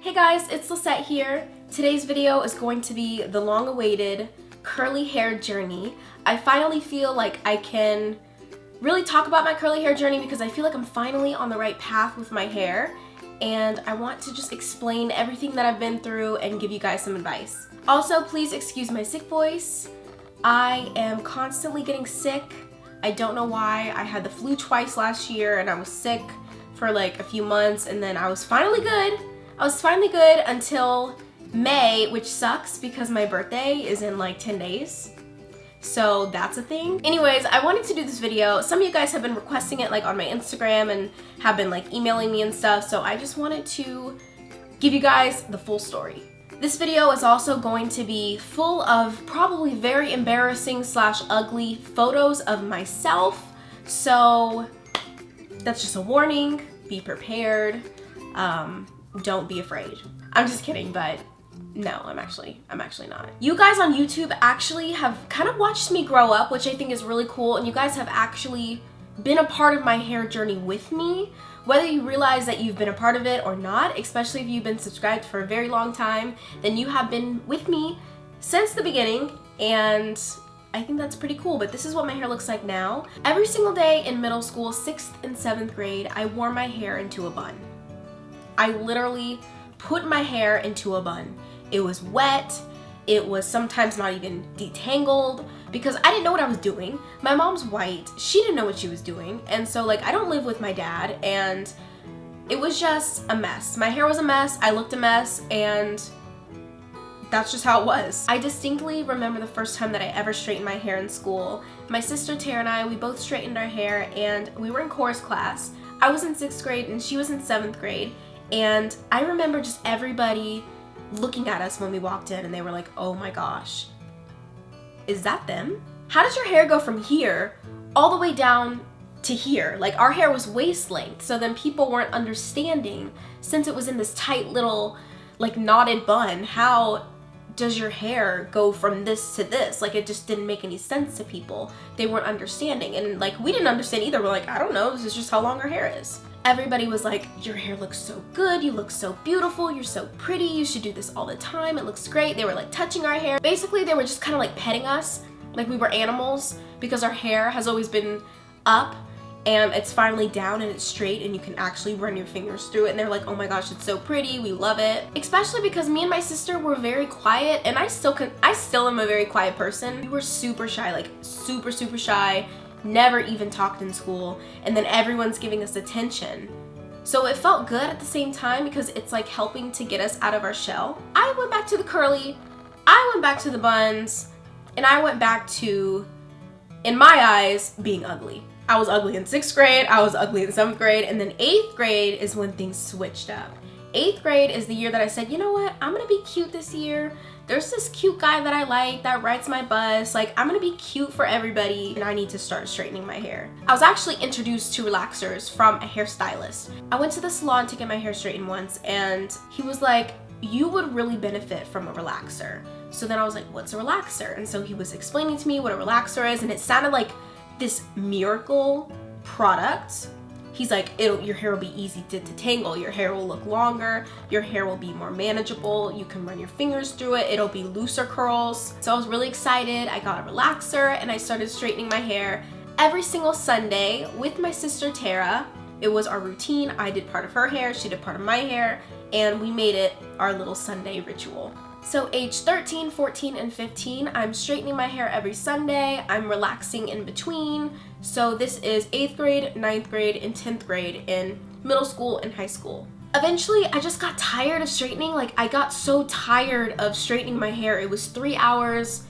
Hey guys, it's Lisette here. Today's video is going to be the long-awaited curly hair journey. I finally feel like I can really talk about my curly hair journey because I feel like I'm finally on the right path with my hair, and I want to just explain everything that I've been through and give you guys some advice. Also, please excuse my sick voice. I am constantly getting sick. I don't know why. I had the flu twice last year and I was sick for like a few months, and then I was finally good. Until May, which sucks because my birthday is in like 10 days. So that's a thing. Anyways, I wanted to do this video. Some of you guys have been requesting it like on my Instagram and have been like emailing me and stuff. So I just wanted to give you guys the full story. This video is also going to be full of probably very embarrassing / ugly photos of myself. So that's just a warning. Be prepared. Don't be afraid. I'm just kidding, but no, I'm actually not. You guys on YouTube actually have kind of watched me grow up, which I think is really cool, and you guys have actually been a part of my hair journey with me. Whether you realize that you've been a part of it or not, especially if you've been subscribed for a very long time, then you have been with me since the beginning, and I think that's pretty cool. But this is what my hair looks like now. Every single day in middle school, 6th and 7th grade, I wore my hair into a bun. I literally put my hair into a bun. It was wet. It was sometimes not even detangled because I didn't know what I was doing. My mom's white. She didn't know what she was doing. And so like I don't live with my dad, and it was just a mess. My hair was a mess. I looked a mess, and that's just how it was. I distinctly remember the first time that I ever straightened my hair in school. My sister Tara and I, we both straightened our hair, and we were in chorus class. I was in 6th grade and she was in 7th grade. And I remember just everybody looking at us when we walked in, and they were like, oh my gosh, is that them? How does your hair go from here all the way down to here? Like our hair was waist length, so then people weren't understanding, since it was in this tight little like knotted bun, how does your hair go from this to this? Like it just didn't make any sense to people. They weren't understanding, and like we didn't understand either. We're like, I don't know, this is just how long our hair is. Everybody was like, your hair looks so good, you look so beautiful, you're so pretty, you should do this all the time, it looks great. They were like touching our hair. Basically, they were just kind of like petting us like we were animals, because our hair has always been up and it's finally down and it's straight and you can actually run your fingers through it, and they're like, oh my gosh, it's so pretty, we love it. Especially because me and my sister were very quiet, and I still am a very quiet person. We were super shy, like super shy. Never even talked in school, and then everyone's giving us attention. So it felt good at the same time because it's like helping to get us out of our shell. I went back to the curly, I went back to the buns, and I went back to, in my eyes, being ugly. I was ugly in 6th grade, I was ugly in 7th grade, and then 8th grade is when things switched up. 8th grade is the year that I said, you know what, I'm gonna be cute this year. There's this cute guy that I like that rides my bus. Like, I'm gonna be cute for everybody, and I need to start straightening my hair. I was actually introduced to relaxers from a hairstylist. I went to the salon to get my hair straightened once, and he was like, you would really benefit from a relaxer. So then I was like, what's a relaxer? And so he was explaining to me what a relaxer is, and it sounded like this miracle product. He's like, your hair will be easy to detangle, your hair will look longer, your hair will be more manageable, you can run your fingers through it, it'll be looser curls. So I was really excited. I got a relaxer and I started straightening my hair every single Sunday with my sister Tara. It was our routine. I did part of her hair, she did part of my hair, and we made it our little Sunday ritual. So age 13, 14, and 15, I'm straightening my hair every Sunday. I'm relaxing in between. So this is 8th grade, 9th grade, and 10th grade in middle school and high school. Eventually, I just got tired of straightening. Like, I got so tired of straightening my hair. It was 3 hours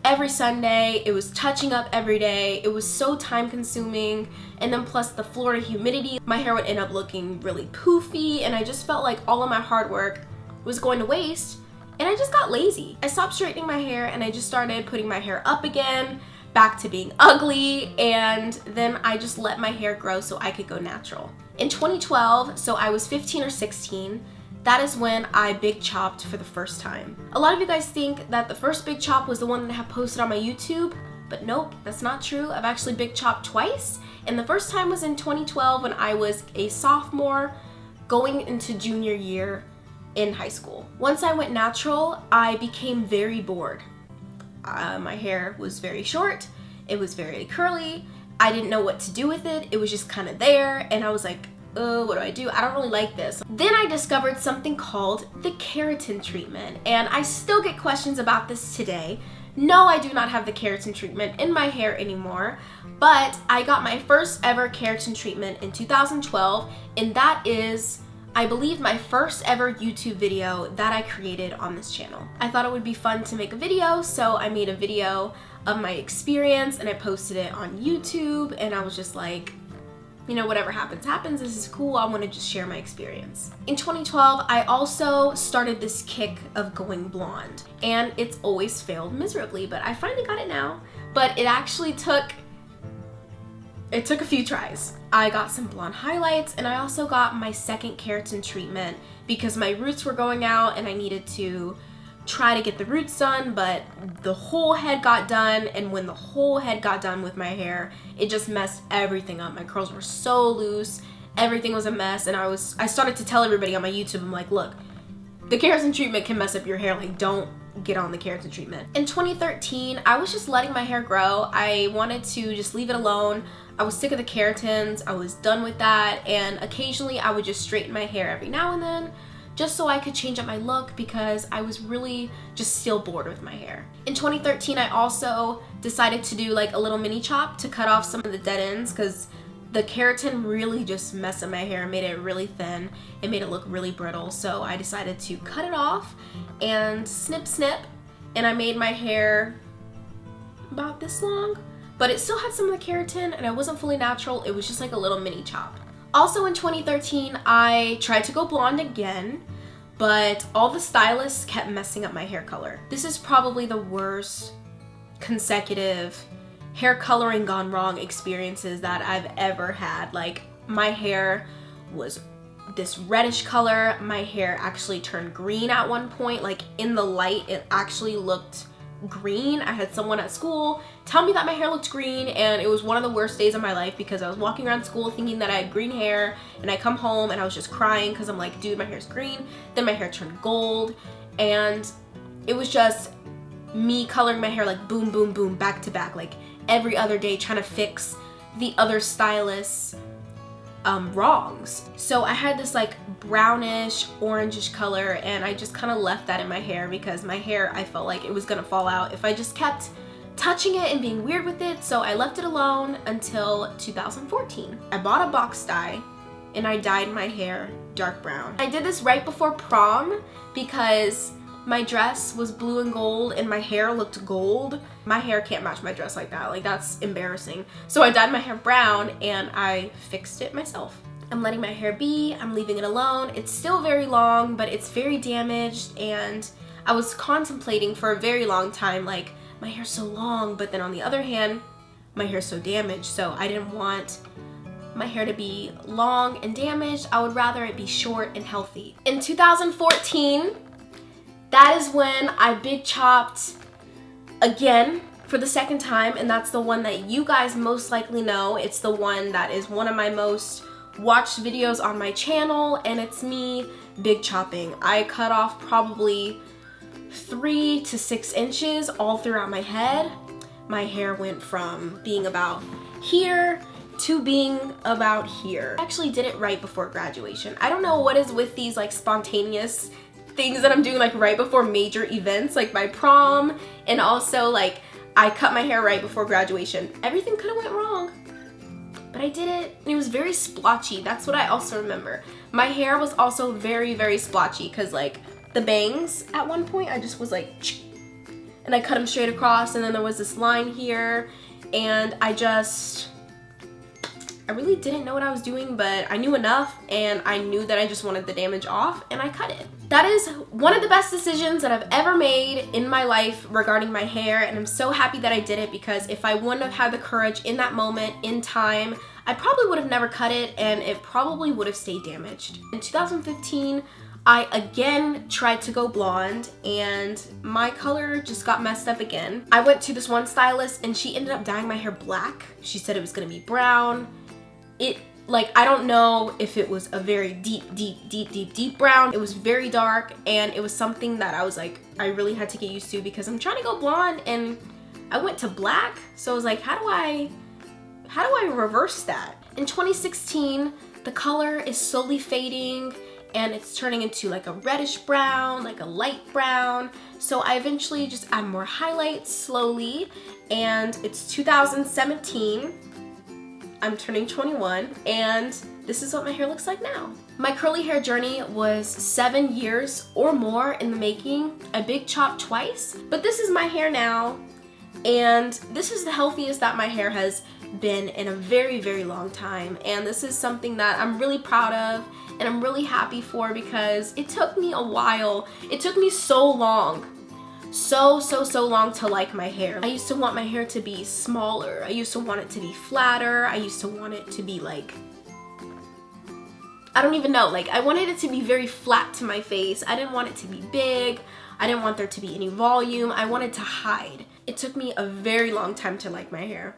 every Sunday. It was touching up every day. It was so time consuming. And then plus the Florida humidity, my hair would end up looking really poofy, and I just felt like all of my hard work was going to waste. And I just got lazy. I stopped straightening my hair and I just started putting my hair up again, back to being ugly, and then I just let my hair grow so I could go natural. In 2012, so I was 15 or 16, that is when I big chopped for the first time. A lot of you guys think that the first big chop was the one that I have posted on my YouTube, but nope, that's not true. I've actually big chopped twice, and the first time was in 2012 when I was a sophomore going into junior year in high school. Once I went natural, I became very bored. My hair was very short, it was very curly, I didn't know what to do with it, it was just kind of there, and I was like, oh, what do I do? I don't really like this. Then I discovered something called the keratin treatment, and I still get questions about this today. No, I do not have the keratin treatment in my hair anymore, but I got my first ever keratin treatment in 2012, and that is, I believe, my first ever YouTube video that I created on this channel. I thought it would be fun to make a video, so I made a video of my experience and I posted it on YouTube, and I was just like, you know, whatever happens, happens. This is cool. I want to just share my experience. In 2012, I also started this kick of going blonde, and it's always failed miserably, but I finally got it now. But it actually took a few tries. I got some blonde highlights, and I also got my second keratin treatment because my roots were going out and I needed to try to get the roots done, but the whole head got done, and when the whole head got done with my hair, it just messed everything up. My curls were so loose, everything was a mess, and I started to tell everybody on my YouTube, I'm like, look, the keratin treatment can mess up your hair, like don't get on the keratin treatment. In 2013, I was just letting my hair grow. I wanted to just leave it alone. I was sick of the keratins, I was done with that, and occasionally I would just straighten my hair every now and then, just so I could change up my look because I was really just still bored with my hair. In 2013, I also decided to do like a little mini chop to cut off some of the dead ends because the keratin really just messed up my hair, made it really thin, it made it look really brittle. So I decided to cut it off and snip, and I made my hair about this long, but it still had some of the keratin and it wasn't fully natural, it was just like a little mini chop. Also in 2013, I tried to go blonde again, but all the stylists kept messing up my hair color. This is probably the worst consecutive hair coloring gone wrong experiences that I've ever had. Like, my hair was this reddish color, my hair actually turned green at one point. Like, in the light, it actually looked green. I had someone at school tell me that my hair looked green, and it was one of the worst days of my life because I was walking around school thinking that I had green hair, and I come home and I was just crying because I'm like, dude, my hair's green. Then my hair turned gold, and it was just me coloring my hair like boom, boom, boom, back to back, like every other day, trying to fix the other stylists' wrongs. So I had this like brownish, orangish color, and I just kind of left that in my hair because my hair, I felt like it was gonna fall out if I just kept touching it and being weird with it. So I left it alone until 2014. I bought a box dye and I dyed my hair dark brown. I did this right before prom because my dress was blue and gold and my hair looked gold. My hair can't match my dress like that. Like, that's embarrassing. So I dyed my hair brown and I fixed it myself. I'm letting my hair be. I'm leaving it alone. It's still very long, but it's very damaged, and I was contemplating for a very long time, like, my hair's so long, but then on the other hand, my hair's so damaged, so I didn't want my hair to be long and damaged. I would rather it be short and healthy. In 2014, that is when I big chopped again for the second time, and that's the one that you guys most likely know. It's the one that is one of my most watched videos on my channel, and it's me big chopping. I cut off probably 3 to 6 inches all throughout my head. My hair went from being about here to being about here. I actually did it right before graduation. I don't know what is with these like spontaneous things that I'm doing like right before major events like my prom, and also like I cut my hair right before graduation. Everything could have went wrong, but I did it, and it was very splotchy. That's what I also remember. My hair was also very, very splotchy because like the bangs at one point I just was like, and I cut them straight across, and then there was this line here, and I really didn't know what I was doing, but I knew enough, and I knew that I just wanted the damage off, and I cut it. That is one of the best decisions that I've ever made in my life regarding my hair, and I'm so happy that I did it, because if I wouldn't have had the courage in that moment, in time, I probably would have never cut it, and it probably would have stayed damaged. In 2015, I again tried to go blonde, and my color just got messed up again. I went to this one stylist, and she ended up dyeing my hair black. She said it was gonna be brown. It Like, I don't know if it was a very deep brown. It was very dark, and it was something that I was like, I really had to get used to because I'm trying to go blonde and I went to black. So I was like, how do I reverse that? In 2016, the color is slowly fading and it's turning into like a reddish brown, like a light brown. So I eventually just add more highlights slowly, and it's 2017. I'm turning 21, and this is what my hair looks like now. My curly hair journey was 7 years or more in the making. I big chopped twice, but this is my hair now, and this is the healthiest that my hair has been in a very, very long time. And this is something that I'm really proud of and I'm really happy for, because it took me a while. It took me so long. So long to like my hair. I used to want my hair to be smaller. I used to want it to be flatter. I used to want it to be like, I don't even know, like I wanted it to be very flat to my face. I didn't want it to be big. I didn't want there to be any volume. I wanted to hide. It took me a very long time to like my hair.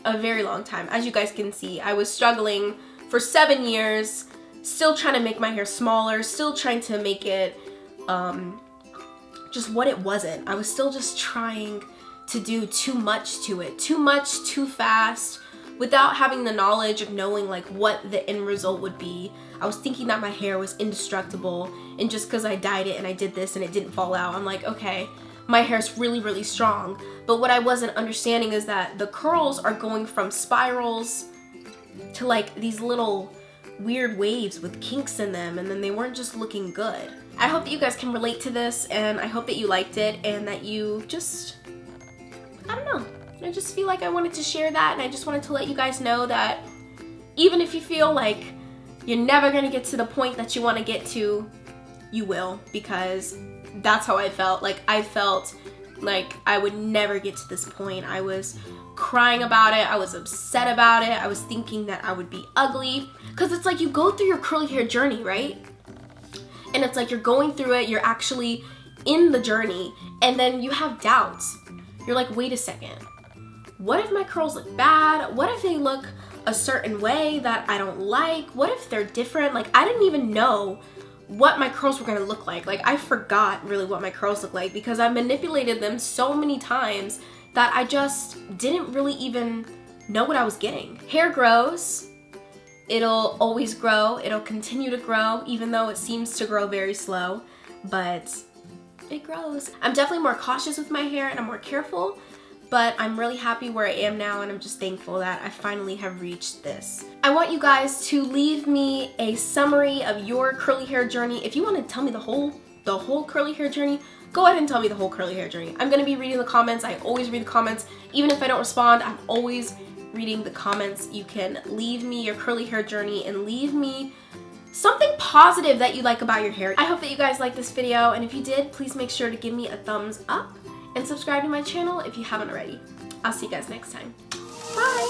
A very long time. As you guys can see, I was struggling for 7 years, still trying to make my hair smaller, still trying to make it just what it wasn't. I was still just trying to do too much to it, too much, too fast, without having the knowledge of knowing like what the end result would be. I was thinking that my hair was indestructible, and just because I dyed it and I did this and it didn't fall out, I'm like, okay, my hair's really, really strong. But what I wasn't understanding is that the curls are going from spirals to like these little weird waves with kinks in them, and then they weren't just looking good. I hope that you guys can relate to this, and I hope that you liked it, and that you just, I don't know, I just feel like I wanted to share that, and I just wanted to let you guys know that even if you feel like you're never gonna get to the point that you want to get to, you will, because that's how I felt. Like, I felt like I would never get to this point. I was crying about it. I was upset about it. I was thinking that I would be ugly, because it's like you go through your curly hair journey, right? And it's like you're going through it, you're actually in the journey, and then you have doubts. You're like, wait a second, what if my curls look bad? What if they look a certain way that I don't like? What if they're different? Like, I didn't even know what my curls were gonna look like. Like, I forgot really what my curls look like, because I manipulated them so many times that I just didn't really even know what I was getting. Hair grows. It'll always grow. It'll continue to grow, even though it seems to grow very slow, but it grows. I'm definitely more cautious with my hair and I'm more careful, but I'm really happy where I am now, and I'm just thankful that I finally have reached this. I want you guys to leave me a summary of your curly hair journey. If you want to tell me the whole curly hair journey, go ahead and tell me the whole curly hair journey. I'm gonna be reading the comments. I always read the comments. Even if I don't respond, I'm always reading the comments. You can leave me your curly hair journey and leave me something positive that you like about your hair. I hope that you guys liked this video, and if you did, please make sure to give me a thumbs up and subscribe to my channel if you haven't already. I'll see you guys next time. Bye!